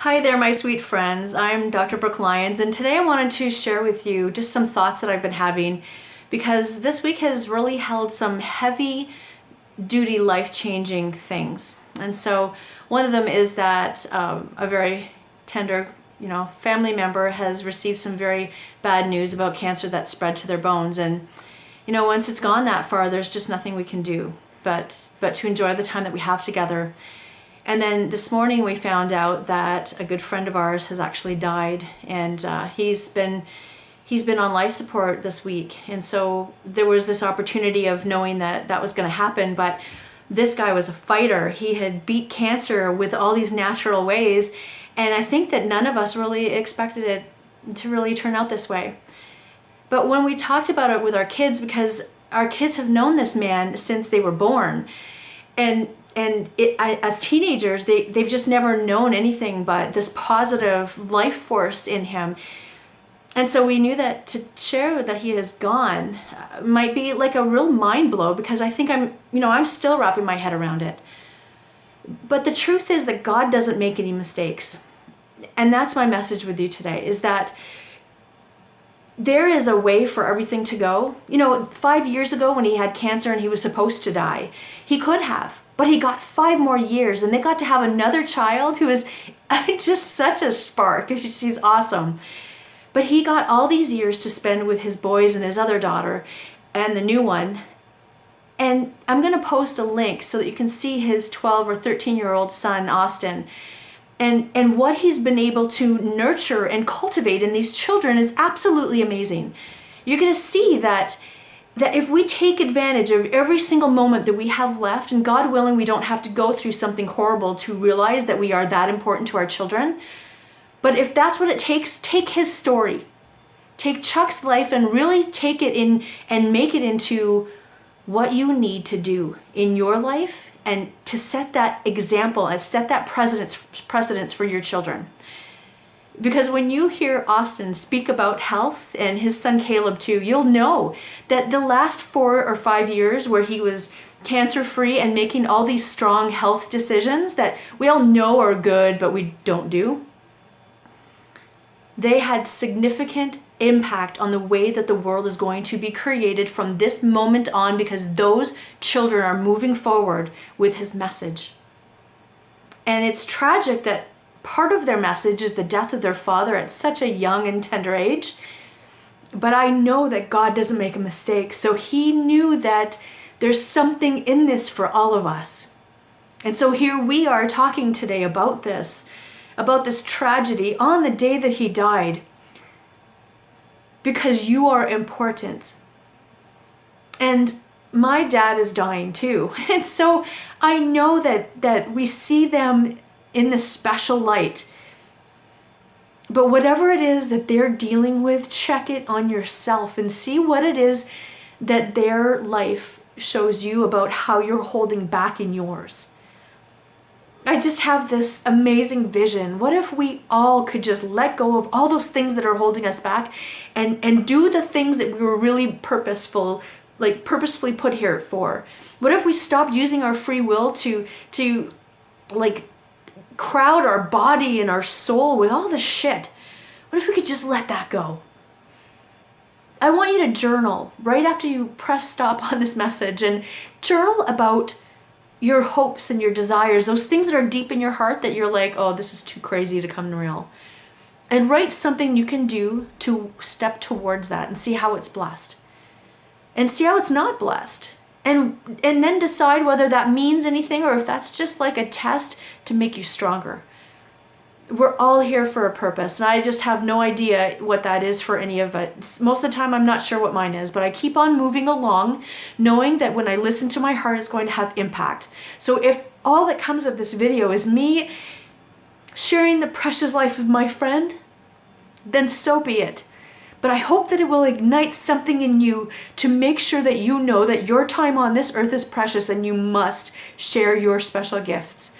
Hi there, my sweet friends. I'm Dr. Brookh, and today I wanted to share with you just some thoughts that I've been having because this week has really held some heavy duty life-changing things. And so one of them is that a very tender, family member has received some very bad news about cancer that spread to their bones. And, once it's gone that far, there's just nothing we can do but to enjoy the time that we have together. And then this morning we found out that a good friend of ours has actually died, and he's been on life support this week. And so there was this opportunity of knowing that was going to happen, but this guy was a fighter. He had beat cancer with all these natural ways, and I think that none of us really expected it to really turn out this way. But when we talked about it with our kids, because our kids have known this man since they were born, and as teenagers, they've just never known anything but this positive life force in him. And so we knew that to share that he has gone might be like a real mind blow, because I think I'm still wrapping my head around it. But the truth is that God doesn't make any mistakes. And that's my message with you today, is that there is a way for everything to go. 5 years ago when he had cancer and he was supposed to die, he could have. But he got 5 more years, and they got to have another child who is just such a spark. She's awesome. But he got all these years to spend with his boys and his other daughter and the new one. And I'm going to post a link so that you can see his 12 or 13-year-old son, Austin. And what he's been able to nurture and cultivate in these children is absolutely amazing. You're going to see that if we take advantage of every single moment that we have left, and God willing, we don't have to go through something horrible to realize that we are that important to our children. But if that's what it takes, take his story. Take Chuck's life and really take it in and make it into what you need to do in your life, and to set that example and set that precedence for your children. Because when you hear Austin speak about health, and his son Caleb too, you'll know that the last 4 or 5 years where he was cancer-free and making all these strong health decisions that we all know are good but we don't do, they had significant impact on the way that the world is going to be created from this moment on, because those children are moving forward with his message. And it's tragic that part of their message is the death of their father at such a young and tender age. But I know that God doesn't make a mistake. So he knew that there's something in this for all of us. And so here we are talking today about this tragedy on the day that he died, because you are important. And my dad is dying too. And so I know that we see them in this special light. But whatever it is that they're dealing with, check it on yourself and see what it is that their life shows you about how you're holding back in yours. I just have this amazing vision. What if we all could just let go of all those things that are holding us back and do the things that we were really purposefully put here for? What if we stopped using our free will to crowd our body and our soul with all the shit? What if we could just let that go? I want you to journal right after you press stop on this message, and journal about your hopes and your desires, those things that are deep in your heart that you're like, oh, this is too crazy to come real. And write something you can do to step towards that, and see how it's blessed. And see how it's not blessed. And then decide whether that means anything, or if that's just like a test to make you stronger. We're all here for a purpose, and I just have no idea what that is for any of it. Most of the time I'm not sure what mine is, but I keep on moving along, knowing that when I listen to my heart, it's going to have impact. So if all that comes of this video is me sharing the precious life of my friend, then so be it. But I hope that it will ignite something in you to make sure that you know that your time on this earth is precious, and you must share your special gifts.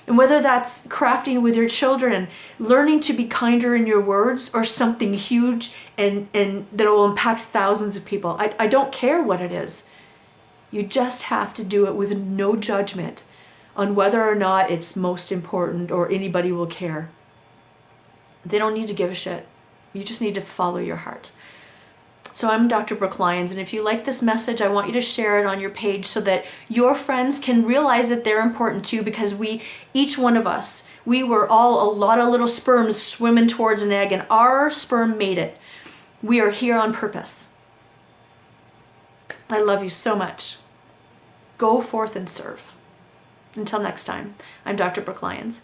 And whether that's crafting with your children, learning to be kinder in your words, or something huge and that will impact thousands of people, I don't care what it is. You just have to do it with no judgment on whether or not it's most important or anybody will care. They don't need to give a shit. You just need to follow your heart. So I'm Dr. Brookh Lyons, and if you like this message, I want you to share it on your page so that your friends can realize that they're important too, because each one of us, we were all a lot of little sperms swimming towards an egg, and our sperm made it. We are here on purpose. I love you so much. Go forth and serve. Until next time, I'm Dr. Brookh Lyons.